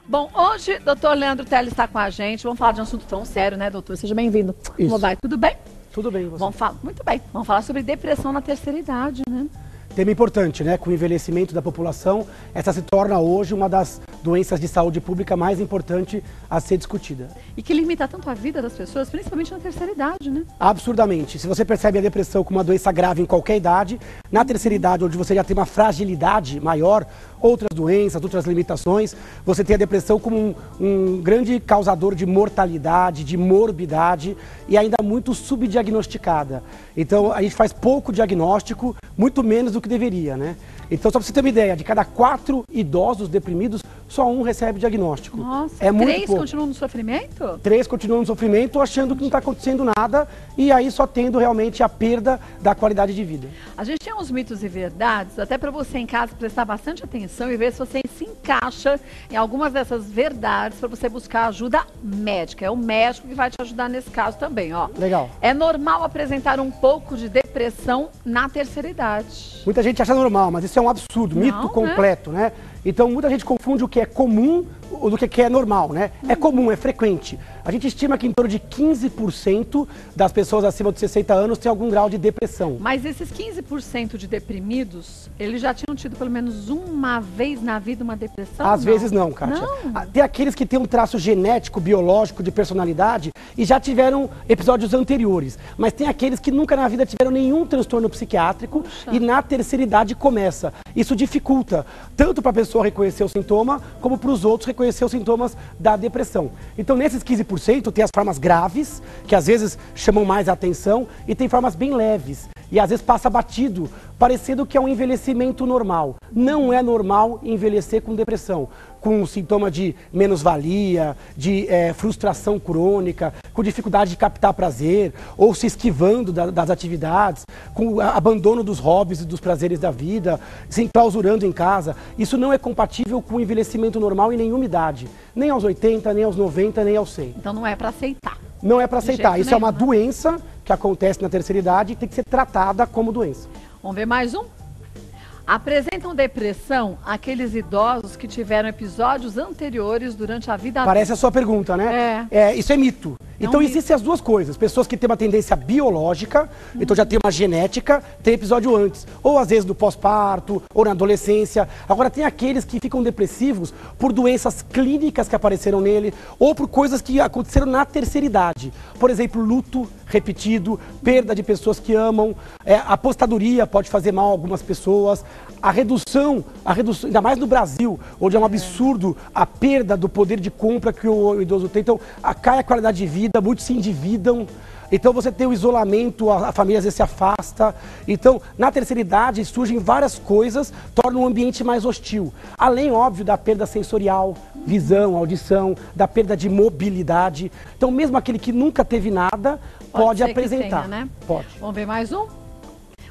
Bom, hoje, doutor Leandro Teles está com a gente. Vamos falar de um assunto tão sério, né, doutor? Seja bem-vindo. Como vai? Tudo bem? Tudo bem, você? Vamos falar, muito bem. Vamos falar sobre depressão na terceira idade, né? Tema importante, né? Com o envelhecimento da população, essa se torna hoje uma das doenças de saúde pública mais importante a ser discutida. E que limita tanto a vida das pessoas, principalmente na terceira idade, né? Absurdamente. Se você percebe a depressão como uma doença grave em qualquer idade, na terceira idade, onde você já tem uma fragilidade maior, outras doenças, outras limitações, você tem a depressão como um grande causador de mortalidade, de morbidade e ainda muito subdiagnosticada. Então, a gente faz pouco diagnóstico, muito menos do que deveria, né? Então, só para você ter uma ideia, de cada 4 idosos deprimidos, só um recebe diagnóstico. Nossa, é muito 3 pouco. continuam no sofrimento? 3 continuam no sofrimento, achando que não está acontecendo nada e aí só tendo realmente a perda da qualidade de vida. A gente tem uns mitos e verdades, até para você em casa prestar bastante atenção e ver se você se encaixa em algumas dessas verdades para você buscar ajuda médica. É o médico que vai te ajudar nesse caso também, ó. Legal. É normal apresentar um pouco de depressão na terceira idade. Muita gente acha normal, mas isso é um absurdo, Não, mito completo, né? Então, muita gente confunde o que é comum do que é normal, né? É comum, é frequente. A gente estima que em torno de 15% das pessoas acima de 60 anos tem algum grau de depressão. Mas esses 15% de deprimidos, eles já tinham tido pelo menos uma vez na vida uma depressão? Às vezes não, Kátia. Não? Tem aqueles que têm um traço genético, biológico, de personalidade e já tiveram episódios anteriores. Mas tem aqueles que nunca na vida tiveram nenhum transtorno psiquiátrico. Puxa. E na terceira idade começa. Isso dificulta tanto para a pessoa reconhecer o sintoma, como para os outros reconhecer os sintomas da depressão. Então, nesses 15%, tem as formas graves, que às vezes chamam mais a atenção, e tem formas bem leves. E às vezes passa batido, parecendo que é um envelhecimento normal. Não é normal envelhecer com depressão, com sintoma de menos-valia, de frustração crônica, com dificuldade de captar prazer, ou se esquivando das atividades, com abandono dos hobbies e dos prazeres da vida, se enclausurando em casa. Isso não é compatível com o envelhecimento normal em nenhuma idade, nem aos 80, nem aos 90, nem aos 100. Então não é para aceitar. Não é para aceitar. Isso nenhum, é uma né? doença que acontece na terceira idade e tem que ser tratada como doença. Vamos ver mais um? Apresentam depressão aqueles idosos que tiveram episódios anteriores durante a vida adulta. Parece a sua pergunta, né? Isso é mito. Então existem as duas coisas. Pessoas que têm uma tendência biológica, então já tem uma genética, tem episódio antes. Ou às vezes do pós-parto, ou na adolescência. Agora tem aqueles que ficam depressivos por doenças clínicas que apareceram nele, ou por coisas que aconteceram na terceira idade. Por exemplo, luto repetido, perda de pessoas que amam, a apostadoria pode fazer mal a algumas pessoas, a redução, ainda mais no Brasil, onde é um absurdo a perda do poder de compra que o idoso tem. Então, cai a qualidade de vida, muitos se endividam. Então você tem o isolamento, a família às vezes se afasta. Então, na terceira idade surgem várias coisas, tornam o ambiente mais hostil. Além, óbvio, da perda sensorial, visão, audição, da perda de mobilidade. Então, mesmo aquele que nunca teve nada, pode apresentar. Tenha, né? Pode. Vamos ver mais um?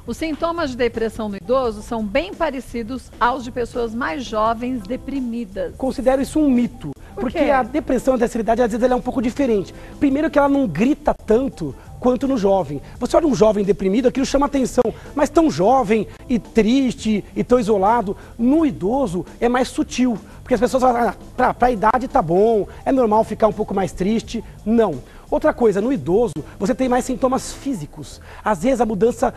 Os sintomas de depressão no idoso são bem parecidos aos de pessoas mais jovens deprimidas. Considero isso um mito. Porque a depressão na terceira idade, às vezes, ela é um pouco diferente. Primeiro que ela não grita tanto quanto no jovem. Você olha um jovem deprimido, aquilo chama atenção, mas tão jovem e triste e tão isolado. No idoso é mais sutil, porque as pessoas falam, para a idade tá bom, é normal ficar um pouco mais triste. Não. Outra coisa, no idoso, você tem mais sintomas físicos. Às vezes a mudança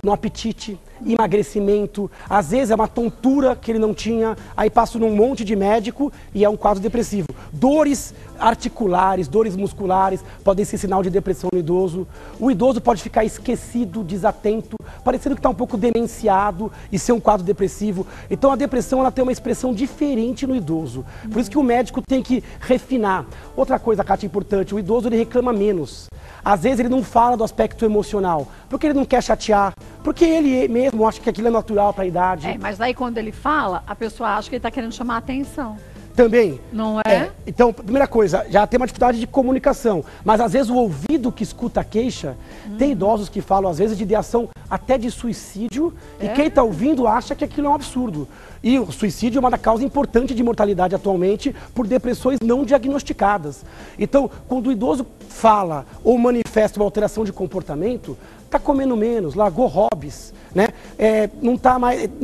no apetite, emagrecimento, às vezes é uma tontura que ele não tinha, aí passa num monte de médico e é um quadro depressivo. Dores articulares, dores musculares podem ser sinal de depressão no idoso. O idoso pode ficar esquecido, desatento, parecendo que está um pouco demenciado e ser um quadro depressivo. Então a depressão ela tem uma expressão diferente no idoso. Por isso que o médico tem que refinar. Outra coisa, Kátia, importante, o idoso ele reclama menos. Às vezes ele não fala do aspecto emocional, porque ele não quer chatear, porque ele mesmo acha que aquilo é natural para a idade. Mas aí quando ele fala, a pessoa acha que ele está querendo chamar a atenção. Também. Não é? Então, primeira coisa, já tem uma dificuldade de comunicação. Mas às vezes o ouvido que escuta a queixa, tem idosos que falam às vezes de ideação até de suicídio, e quem está ouvindo acha que aquilo é um absurdo. E o suicídio é uma causa importante de mortalidade atualmente por depressões não diagnosticadas. Então, quando o idoso fala ou manifesta uma alteração de comportamento, está comendo menos, largou hobbies, né? Não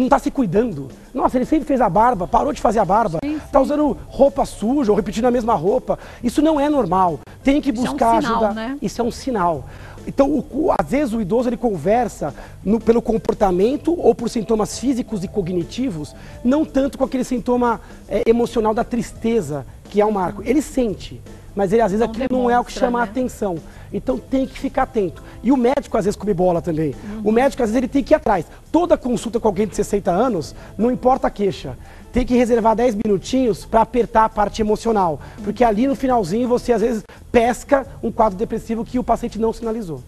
está se cuidando. Nossa, ele sempre fez a barba, parou de fazer a barba, está usando roupa suja ou repetindo a mesma roupa. Isso não é normal. Tem que buscar ajuda. Né? Isso é um sinal. Então, às vezes o idoso ele conversa pelo comportamento ou por sintomas físicos e cognitivos, não tanto com aquele sintoma emocional da tristeza, que é um marco. Ele sente, mas ele, às vezes aquilo não é o que chama a atenção. Então tem que ficar atento. E o médico às vezes come bola também. O médico às vezes ele tem que ir atrás. Toda consulta com alguém de 60 anos, não importa a queixa. Tem que reservar 10 minutinhos para apertar a parte emocional. Porque ali no finalzinho você às vezes pesca um quadro depressivo que o paciente não sinalizou.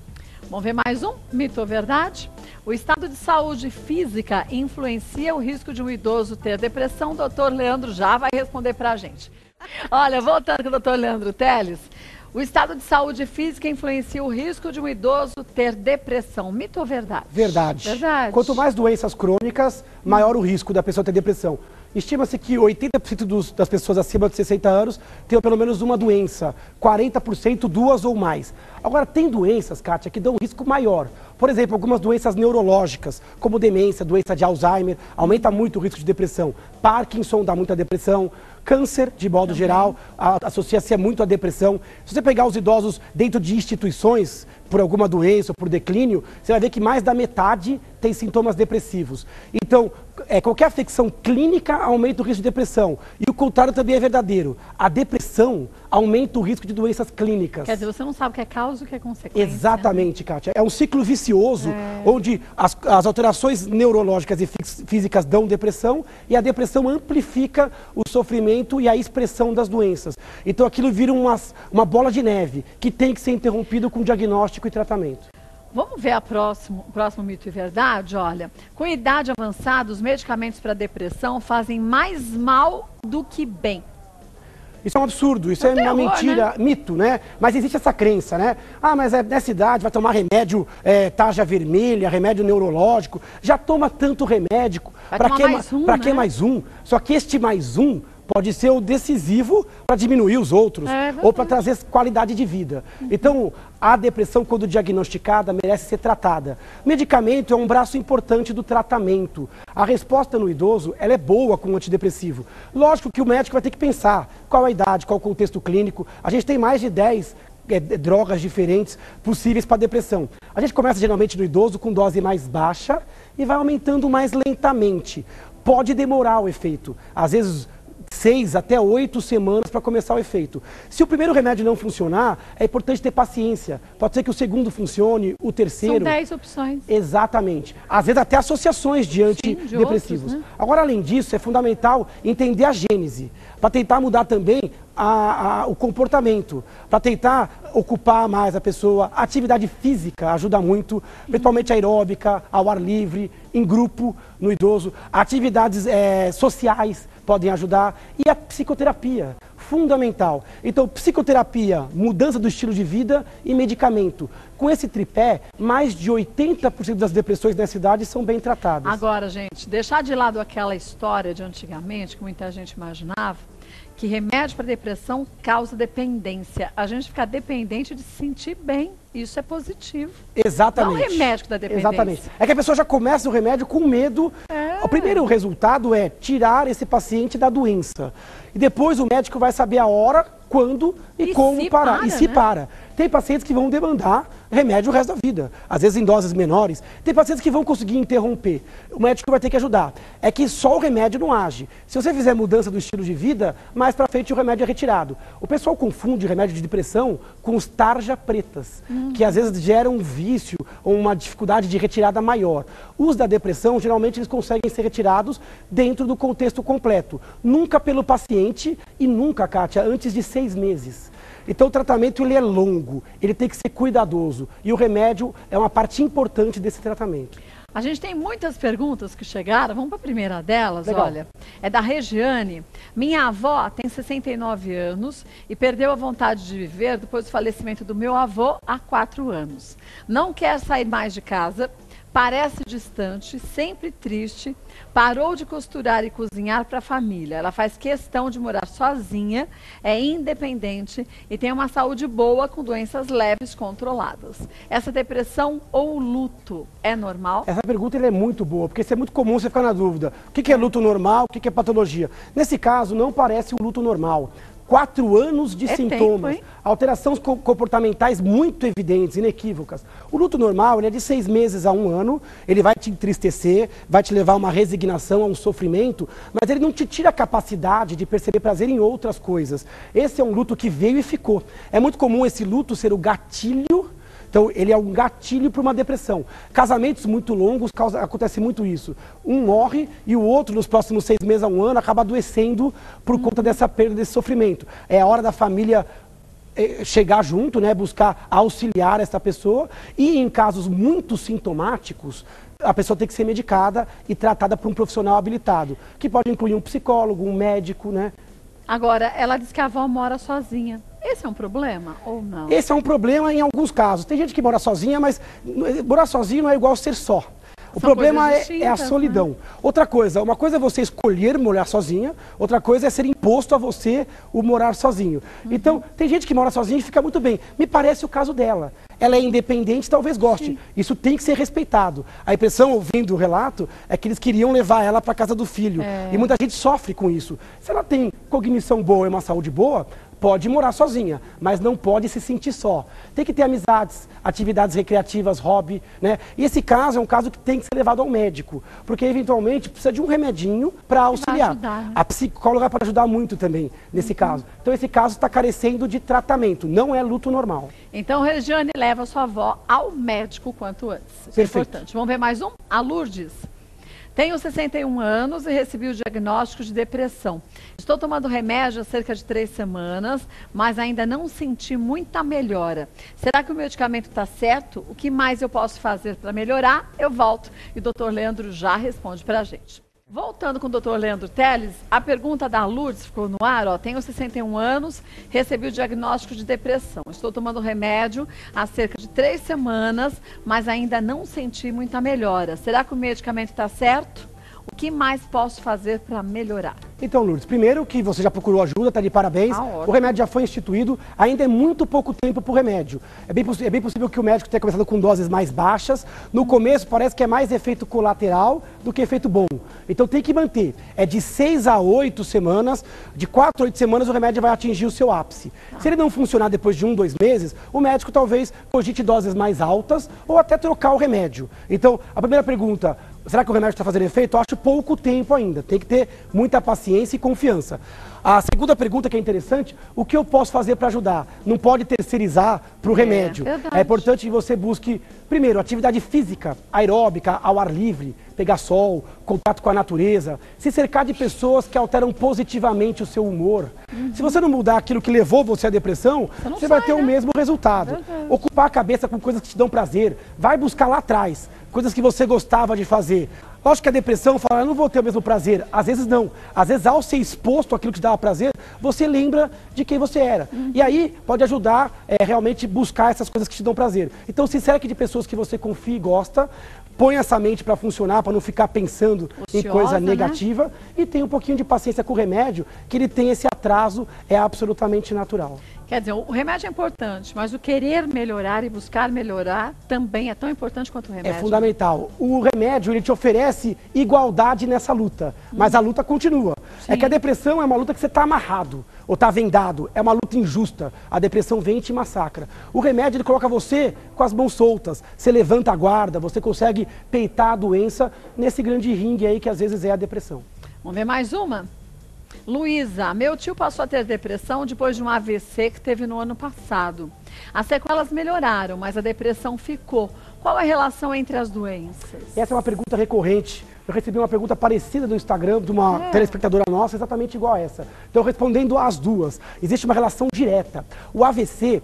Vamos ver mais um? Mito ou verdade? O estado de saúde física influencia o risco de um idoso ter depressão? O doutor Leandro já vai responder para a gente. Olha, voltando com o doutor Leandro Teles. O estado de saúde física influencia o risco de um idoso ter depressão. Mito ou verdade? Verdade. Verdade. Quanto mais doenças crônicas, maior o risco da pessoa ter depressão. Estima-se que 80% das pessoas acima de 60 anos tenham pelo menos uma doença, 40% duas ou mais. Agora, tem doenças, Kátia, que dão um risco maior. Por exemplo, algumas doenças neurológicas, como demência, doença de Alzheimer, aumenta muito o risco de depressão. Parkinson dá muita depressão. Câncer, de modo geral, associa-se muito à depressão. Se você pegar os idosos dentro de instituições, por alguma doença ou por declínio, você vai ver que mais da metade tem sintomas depressivos. Então, qualquer afecção clínica aumenta o risco de depressão. E o contrário também é verdadeiro. A depressão aumenta o risco de doenças clínicas. Quer dizer, você não sabe o que é causa e o que é consequência. Exatamente, Kátia. É um ciclo vicioso, onde as alterações neurológicas e físicas dão depressão e a depressão amplifica o sofrimento e a expressão das doenças. Então aquilo vira uma bola de neve que tem que ser interrompido com diagnóstico e tratamento. Vamos ver o próximo mito e verdade? Olha, com idade avançada, os medicamentos para depressão fazem mais mal do que bem. Isso é um absurdo, isso é uma mentira, né? Mito, né? Mas existe essa crença, né? Ah, mas nessa idade vai tomar remédio tarja vermelha, remédio neurológico. Já toma tanto remédio, para que mais um? Só que este mais um pode ser o decisivo para diminuir os outros ou para trazer qualidade de vida. Então, a depressão, quando diagnosticada, merece ser tratada. Medicamento é um braço importante do tratamento. A resposta no idoso, ela é boa com o antidepressivo. Lógico que o médico vai ter que pensar qual a idade, qual o contexto clínico. A gente tem mais de 10 drogas diferentes possíveis para depressão. A gente começa geralmente no idoso com dose mais baixa e vai aumentando mais lentamente. Pode demorar o efeito. Às vezes 6 até 8 semanas para começar o efeito. Se o primeiro remédio não funcionar, é importante ter paciência. Pode ser que o segundo funcione, o terceiro... São 10 opções. Exatamente. Às vezes até associações de antidepressivos. Né? Agora, além disso, é fundamental entender a gênese, para tentar mudar também o comportamento, para tentar ocupar mais a pessoa. A atividade física ajuda muito, principalmente aeróbica, ao ar livre, em grupo, no idoso. Atividades sociais podem ajudar. E a psicoterapia, fundamental. Então, psicoterapia, mudança do estilo de vida e medicamento. Com esse tripé, mais de 80% das depressões nessa idade são bem tratadas. Agora, gente, deixar de lado aquela história de antigamente, que muita gente imaginava, que remédio para depressão causa dependência. A gente fica dependente de se sentir bem. Isso é positivo. Exatamente. Não é o remédio da dependência. Exatamente. É que a pessoa já começa o remédio com medo. O primeiro resultado é tirar esse paciente da doença. E depois o médico vai saber a hora, quando e como parar. E se para. Tem pacientes que vão demandar remédio o resto da vida. Às vezes em doses menores. Tem pacientes que vão conseguir interromper. O médico vai ter que ajudar. É que só o remédio não age. Se você fizer mudança do estilo de vida, mais pra frente o remédio é retirado. O pessoal confunde remédio de depressão com os tarja pretas, que às vezes geram um vício ou uma dificuldade de retirada maior. Os da depressão, geralmente, eles conseguem ser retirados dentro do contexto completo. Nunca pelo paciente e nunca, Kátia, antes de 6 meses. Então o tratamento ele é longo, ele tem que ser cuidadoso e o remédio é uma parte importante desse tratamento. A gente tem muitas perguntas que chegaram, vamos para a primeira delas. Legal. Olha, é da Regiane. Minha avó tem 69 anos e perdeu a vontade de viver depois do falecimento do meu avô há 4 anos. Não quer sair mais de casa, parece distante, sempre triste, parou de costurar e cozinhar para a família. Ela faz questão de morar sozinha, é independente e tem uma saúde boa com doenças leves controladas. Essa depressão ou luto é normal? Essa pergunta é muito boa, porque isso é muito comum você ficar na dúvida. O que é luto normal, o que é patologia? Nesse caso, não parece um luto normal. 4 anos de sintomas, tempo, alterações comportamentais muito evidentes, inequívocas. O luto normal ele é de 6 meses a 1 ano, ele vai te entristecer, vai te levar a uma resignação, a um sofrimento, mas ele não te tira a capacidade de perceber prazer em outras coisas. Esse é um luto que veio e ficou. É muito comum esse luto ser o gatilho. Então, ele é um gatilho para uma depressão. Casamentos muito longos, acontece muito isso. Um morre e o outro, nos próximos 6 meses a 1 ano, acaba adoecendo por conta dessa perda, desse sofrimento. É a hora da família chegar junto, né, buscar auxiliar essa pessoa. E em casos muito sintomáticos, a pessoa tem que ser medicada e tratada por um profissional habilitado, que pode incluir um psicólogo, um médico, né? Agora, ela diz que a avó mora sozinha. Esse é um problema ou não? Esse é um problema em alguns casos. Tem gente que mora sozinha, mas morar sozinho não é igual ser só. O problema é a solidão. Né? Outra coisa, uma coisa é você escolher morar sozinha, outra coisa é ser imposto a você o morar sozinho. Então, tem gente que mora sozinha e fica muito bem. Me parece o caso dela. Ela é independente, talvez goste. Sim. Isso tem que ser respeitado. A impressão, ouvindo o relato, é que eles queriam levar ela para a casa do filho. E muita gente sofre com isso. Se ela tem cognição boa e uma saúde boa, pode morar sozinha, mas não pode se sentir só. Tem que ter amizades, atividades recreativas, hobby, né? E esse caso é um caso que tem que ser levado ao médico, porque eventualmente precisa de um remedinho para auxiliar. Ajudar, né? A psicóloga pode ajudar muito também nesse caso. Então esse caso está carecendo de tratamento, não é luto normal. Então, Regiane, leva sua avó ao médico quanto antes. Isso é importante. Vamos ver mais um? A Lourdes. Tenho 61 anos e recebi o diagnóstico de depressão. Estou tomando remédio há cerca de 3 semanas, mas ainda não senti muita melhora. Será que o medicamento está certo? O que mais eu posso fazer para melhorar? Eu volto. E o doutor Leandro já responde para a gente. Voltando com o doutor Leandro Teles, a pergunta da Lourdes ficou no ar, ó. Tenho 61 anos, recebi o diagnóstico de depressão. Estou tomando remédio há cerca de 3 semanas, mas ainda não senti muita melhora. Será que o medicamento está certo? O que mais posso fazer para melhorar? Então, Lourdes, primeiro que você já procurou ajuda, está de parabéns. O remédio já foi instituído, ainda é muito pouco tempo para o remédio. É bem possível que o médico tenha começado com doses mais baixas. No começo parece que é mais efeito colateral do que efeito bom. Então tem que manter. É de 6 a 8 semanas, de 4 a 8 semanas o remédio vai atingir o seu ápice. Se ele não funcionar depois de 1, 2 meses, o médico talvez cogite doses mais altas ou até trocar o remédio. Então, a primeira pergunta... Será que o remédio está fazendo efeito? Eu acho pouco tempo ainda. Tem que ter muita paciência e confiança. A segunda pergunta que é interessante, o que eu posso fazer para ajudar? Não pode terceirizar para o remédio. É importante que você busque, primeiro, atividade física, aeróbica, ao ar livre, pegar sol, contato com a natureza, se cercar de pessoas que alteram positivamente o seu humor. Se você não mudar aquilo que levou você à depressão, você vai ter o mesmo resultado. Ocupar a cabeça com coisas que te dão prazer. Vai buscar lá atrás, coisas que você gostava de fazer. Lógico que a depressão fala, eu não vou ter o mesmo prazer. Às vezes não. Às vezes, ao ser exposto àquilo que te dava prazer, você lembra de quem você era. E aí, pode ajudar realmente buscar essas coisas que te dão prazer. Então, se cerque de pessoas que você confia e gosta, põe essa mente para funcionar, para não ficar pensando em coisa negativa, né? E tenha um pouquinho de paciência com o remédio, que ele tem esse atraso, é absolutamente natural. Quer dizer, o remédio é importante, mas o querer melhorar e buscar melhorar também é tão importante quanto o remédio. É fundamental. O remédio, ele te oferece igualdade nessa luta, mas a luta continua. Sim. É que a depressão é uma luta que você está amarrado, ou está vendado, é uma luta injusta. A depressão vem e te massacra. O remédio, ele coloca você com as mãos soltas, você levanta a guarda, você consegue peitar a doença nesse grande ringue aí que às vezes é a depressão. Vamos ver mais uma? Luísa, meu tio passou a ter depressão depois de um AVC que teve no ano passado. As sequelas melhoraram, mas a depressão ficou. Qual a relação entre as doenças? Essa é uma pergunta recorrente. Eu recebi uma pergunta parecida no Instagram de uma telespectadora nossa, exatamente igual a essa. Então, respondendo às duas, existe uma relação direta. O AVC,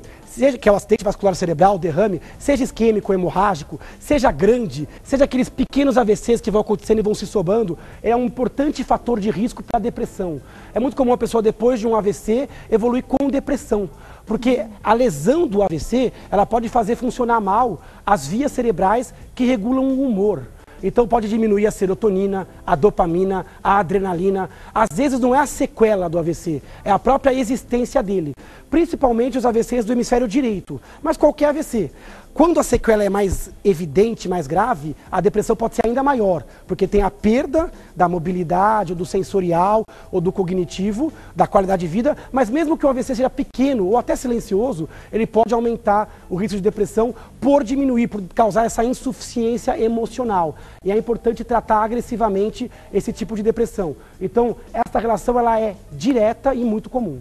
que é o acidente vascular cerebral, o derrame, seja isquêmico, hemorrágico, seja grande, seja aqueles pequenos AVCs que vão acontecendo e vão se somando, é um importante fator de risco para a depressão. É muito comum a pessoa, depois de um AVC, evoluir com depressão. Porque a lesão do AVC, ela pode fazer funcionar mal as vias cerebrais que regulam o humor. Então pode diminuir a serotonina, a dopamina, a adrenalina. Às vezes não é a sequela do AVC, é a própria existência dele. Principalmente os AVCs do hemisfério direito, mas qualquer AVC. Quando a sequela é mais evidente, mais grave, a depressão pode ser ainda maior, porque tem a perda da mobilidade, ou do sensorial, ou do cognitivo, da qualidade de vida, mas mesmo que o AVC seja pequeno ou até silencioso, ele pode aumentar o risco de depressão por diminuir, por causar essa insuficiência emocional. E é importante tratar agressivamente esse tipo de depressão. Então, essa relação ela é direta e muito comum.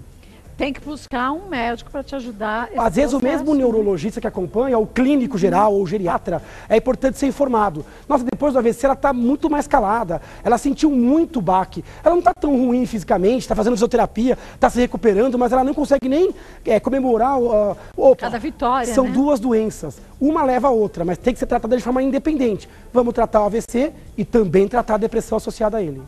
Tem que buscar um médico para te ajudar. Às vezes o mesmo neurologista que acompanha, o clínico geral ou o geriatra, é importante ser informado. Nossa, depois do AVC ela está muito mais calada, ela sentiu muito baque, ela não está tão ruim fisicamente, está fazendo fisioterapia, está se recuperando, mas ela não consegue nem comemorar. Cada vitória, São né? duas doenças, uma leva a outra, mas tem que ser tratada de forma independente. Vamos tratar o AVC e também tratar a depressão associada a ele.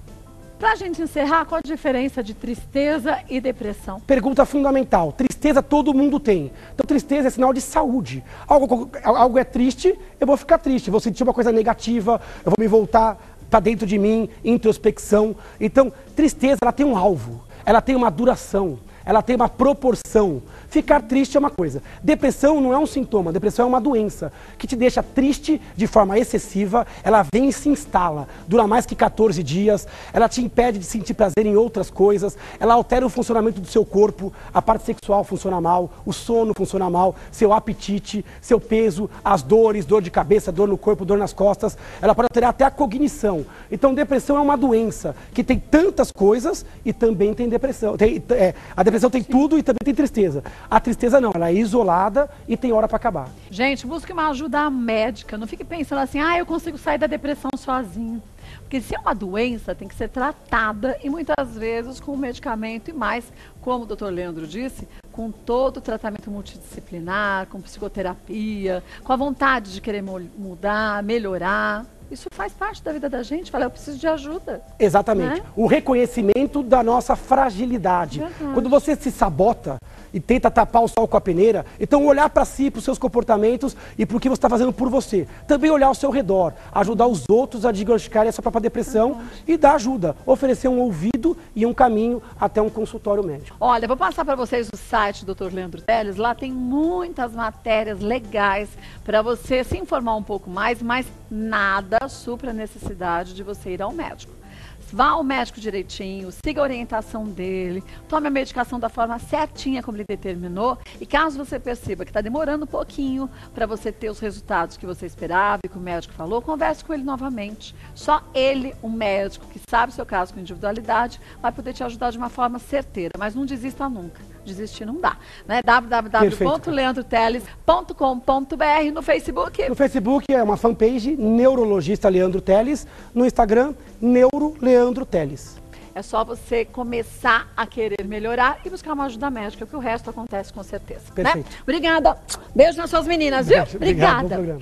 Pra gente encerrar, qual a diferença de tristeza e depressão? Pergunta fundamental. Tristeza todo mundo tem. Então tristeza é sinal de saúde. Algo é triste, eu vou ficar triste. Vou sentir uma coisa negativa, eu vou me voltar para dentro de mim, introspecção. Então tristeza, ela tem um alvo, ela tem uma duração, ela tem uma proporção. Ficar triste é uma coisa. Depressão não é um sintoma, depressão é uma doença que te deixa triste de forma excessiva, ela vem e se instala, dura mais que 14 dias, ela te impede de sentir prazer em outras coisas, ela altera o funcionamento do seu corpo, a parte sexual funciona mal, o sono funciona mal, seu apetite, seu peso, as dores, dor de cabeça, dor no corpo, dor nas costas, ela pode alterar até a cognição. Então depressão é uma doença que tem tantas coisas e também tem depressão. A depressão tem tudo e também tem tristeza. A tristeza não, ela é isolada e tem hora para acabar. Gente, busque uma ajuda médica. Não fique pensando assim, eu consigo sair da depressão sozinho. Porque se é uma doença, tem que ser tratada e muitas vezes com medicamento e mais, como o Dr. Leandro disse, com todo o tratamento multidisciplinar, com psicoterapia, com a vontade de querer mudar, melhorar. Isso faz parte da vida da gente. Fala, eu preciso de ajuda. Exatamente. Né? O reconhecimento da nossa fragilidade. Verdade. Quando você se sabota e tenta tapar o sol com a peneira, então olhar para si, para os seus comportamentos e para o que você está fazendo por você. Também olhar ao seu redor, ajudar os outros a diagnosticarem essa própria depressão e dar ajuda. Oferecer um ouvido e um caminho até um consultório médico. Olha, vou passar para vocês o site do Dr. Leandro Teles. Lá tem muitas matérias legais para você se informar um pouco mais, mas nada supra a necessidade de você ir ao médico. Vá ao médico direitinho, siga a orientação dele, tome a medicação da forma certinha como ele determinou e caso você perceba que está demorando um pouquinho para você ter os resultados que você esperava e que o médico falou, converse com ele novamente. Só ele, o médico que sabe o seu caso com individualidade, vai poder te ajudar de uma forma certeira, mas não desista nunca. Desistir não dá, né? www.leandroteles.com.br no Facebook. No Facebook é uma fanpage, Neurologista Leandro Teles. No Instagram, Neuro Leandro Teles. É só você começar a querer melhorar e buscar uma ajuda médica, que o resto acontece com certeza. Perfeito. Né? Obrigada. Beijo nas suas meninas, viu? Obrigado, bom Obrigada. programa.